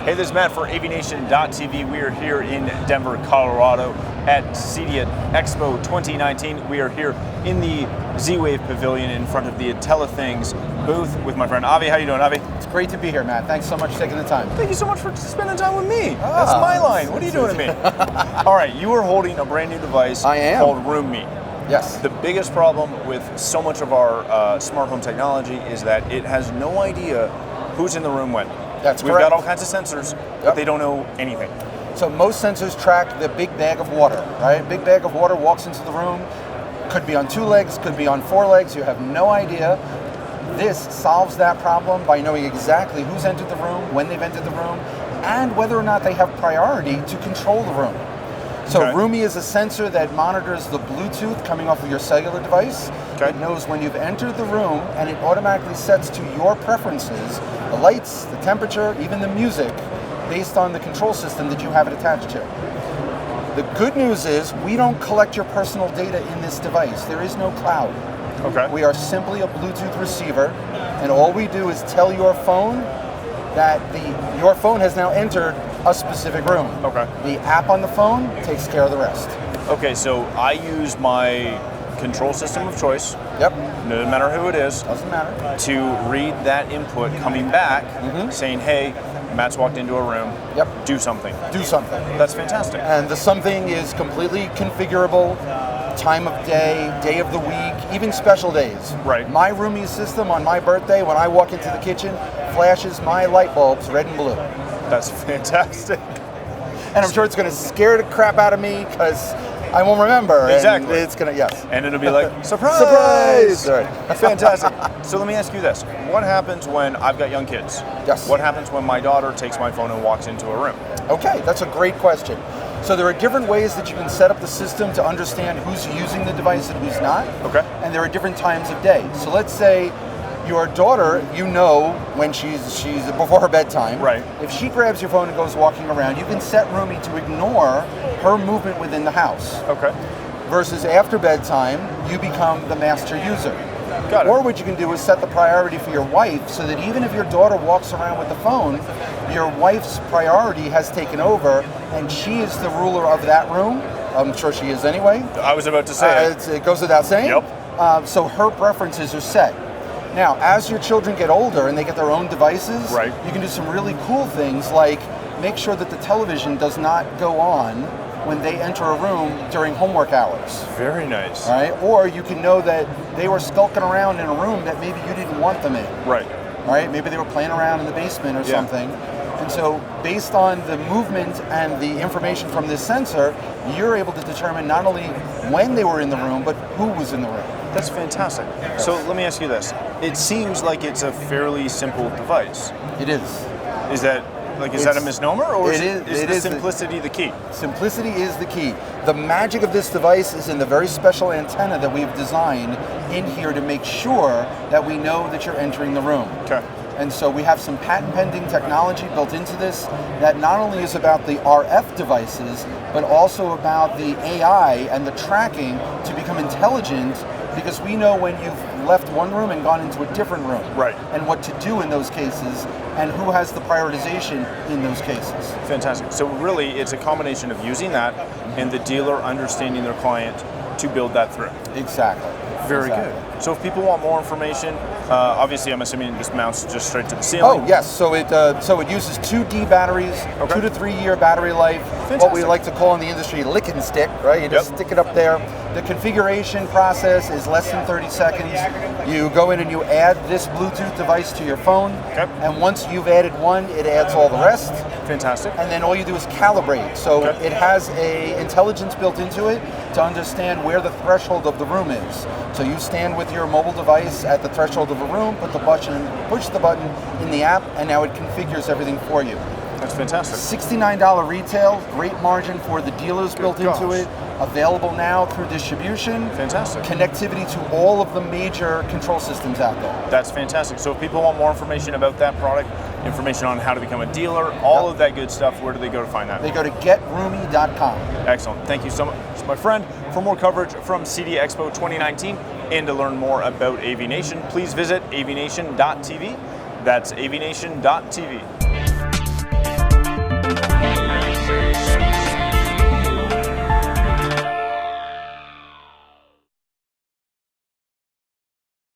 Hey, this is Matt for AVNation.tv. We are here in Denver, Colorado at CEDIA Expo 2019. We are here in the Z-Wave Pavilion in front of the Intellithings booth with my friend Avi. How you doing, Avi? It's great to be here, Matt. Thanks so much for taking the time. Thank you so much for spending time with me. That's my line. What are you doing to me? All right, you are holding a brand new device called RoomMe. Yes. The biggest problem with so much of our smart home technology is that it has no idea who's in the room when. That's We've correct. got all kinds of sensors, but they don't know anything. So most sensors track the big bag of water, right? Big bag of water walks into the room, could be on 2 legs, could be on 4 legs, you have no idea. This solves that problem by knowing exactly who's entered the room, when they've entered the room, and whether or not they have priority to control the room. So RoomMe is a sensor that monitors the Bluetooth coming off of your cellular device. It knows when you've entered the room, and it automatically sets to your preferences, the lights, the temperature, even the music, based on the control system that you have it attached to. The good news is we don't collect your personal data in this device. There is no cloud. We are simply a Bluetooth receiver, and all we do is tell your phone that your phone has now entered a specific room. The app on the phone takes care of the rest. Okay, so I use my control system of choice. No matter who it is. Doesn't matter. To read that input coming back, saying, hey, Matt's walked into a room. Do something. Do something. That's fantastic. And the something is completely configurable. Time of day, day of the week, even special days. My RoomMe system on my birthday, when I walk into the kitchen, flashes my light bulbs red and blue. That's fantastic. And I'm sure it's going to scare the crap out of me because I won't remember. Exactly. And it's going to, yes. And it'll be like, surprise! Surprise! All right. Fantastic. So let me ask you this. What happens when I've got young kids? What happens when my daughter takes my phone and walks into a room? Okay, that's a great question. So there are different ways that you can set up the system to understand who's using the device and who's not. And there are different times of day. So let's say your daughter, you know when she's before her bedtime. If she grabs your phone and goes walking around, you can set RoomMe to ignore her movement within the house. Versus after bedtime, you become the master user. Or what you can do is set the priority for your wife so that even if your daughter walks around with the phone, your wife's priority has taken over and she is the ruler of that room. I'm sure she is anyway. I was about to say it goes without saying. So her preferences are set. Now, as your children get older and they get their own devices, you can do some really cool things like make sure that the television does not go on when they enter a room during homework hours. Very nice. Or you can know that they were skulking around in a room that maybe you didn't want them in. Maybe they were playing around in the basement or something. And so based on the movement and the information from this sensor, you're able to determine not only when they were in the room, but who was in the room. That's fantastic. So let me ask you this. It seems like it's a fairly simple device. It is. Is that a misnomer, or is the simplicity the key? Simplicity is the key. The magic of this device is in the very special antenna that we've designed in here to make sure that we know that you're entering the room. And so we have some patent pending technology built into this that not only is about the RF devices, but also about the AI and the tracking to become intelligent, because we know when you've left one room and gone into a different room. And what to do in those cases, and who has the prioritization in those cases. Fantastic. So really, it's a combination of using that and the dealer understanding their client to build that through. Exactly. Very good. So if people want more information, obviously I'm assuming this mounts just straight to the ceiling. Oh yes, so it uses 2D batteries, 2 to 3 year battery life. What we like to call in the industry lick and stick, right? You just stick it up there. The configuration process is less than 30 seconds. You go in and you add this Bluetooth device to your phone, and once you've added one, it adds all the rest. Fantastic. And then all you do is calibrate. So it has a intelligence built into it to understand where the threshold of the room is. So you stand with your mobile device at the threshold of a room, push the button in the app, and now it configures everything for you. That's fantastic. $69 retail, great margin for the dealers built into it. Available now through distribution. Fantastic. Connectivity to all of the major control systems out there. That's fantastic. So if people want more information about that product, information on how to become a dealer, all of that good stuff, where do they go to find that? They go to getroomie.com. Excellent. Thank you so much, my friend. For more coverage from CEDIA Expo 2019 and to learn more about AVNation, please visit AVNation.tv. That's AVNation.tv. Bye.